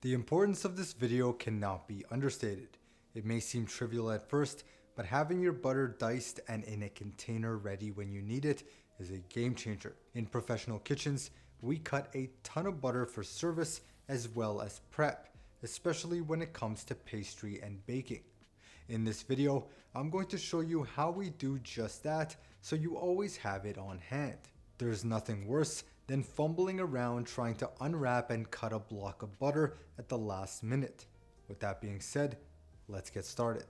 The importance of this video cannot be understated. It may seem trivial at first, but having your butter diced and in a container ready when you need it is a game changer. In professional kitchens, we cut a ton of butter for service as well as prep, especially when it comes to pastry and baking. In this video, I'm going to show you how we do just that so you always have it on hand. There's nothing worse than fumbling around trying to unwrap and cut a block of butter at the last minute. With that being said, let's get started.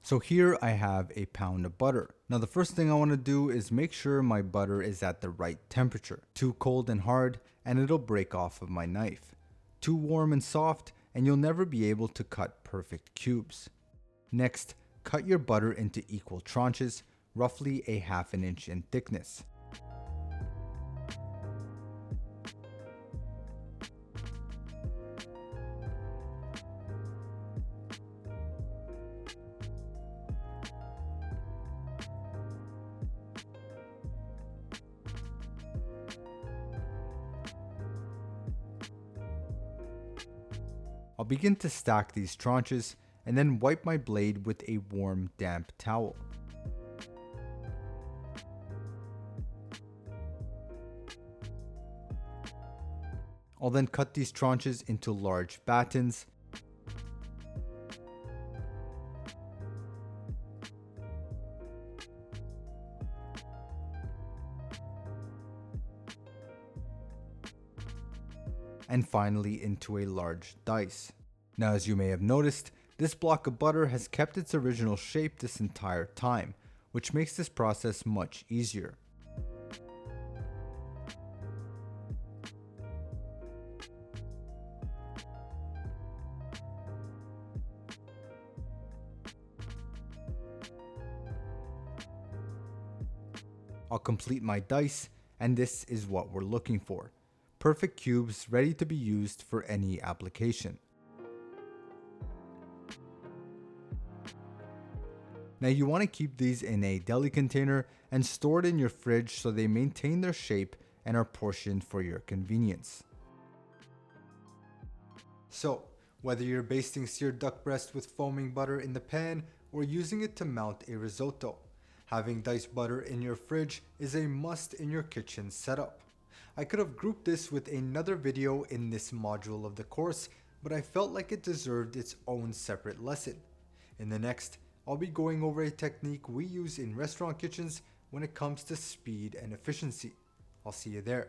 So here I have a pound of butter. Now the first thing I want to do is make sure my butter is at the right temperature. Too cold and hard and it'll break off of my knife. Too warm and soft and you'll never be able to cut perfect cubes. Next, cut your butter into equal tranches, roughly a ½ inch in thickness. I'll begin to stack these tranches and then wipe my blade with a warm, damp towel. I'll then cut these tranches into large battens. And finally into a large dice. Now, as you may have noticed, this block of butter has kept its original shape this entire time, which makes this process much easier. I'll complete my dice, and this is what we're looking for. Perfect cubes ready to be used for any application. Now you want to keep these in a deli container and store it in your fridge so they maintain their shape and are portioned for your convenience. So, whether you're basting seared duck breast with foaming butter in the pan or using it to mount a risotto, having diced butter in your fridge is a must in your kitchen setup. I could have grouped this with another video in this module of the course, but I felt like it deserved its own separate lesson. In the next, I'll be going over a technique we use in restaurant kitchens when it comes to speed and efficiency. I'll see you there.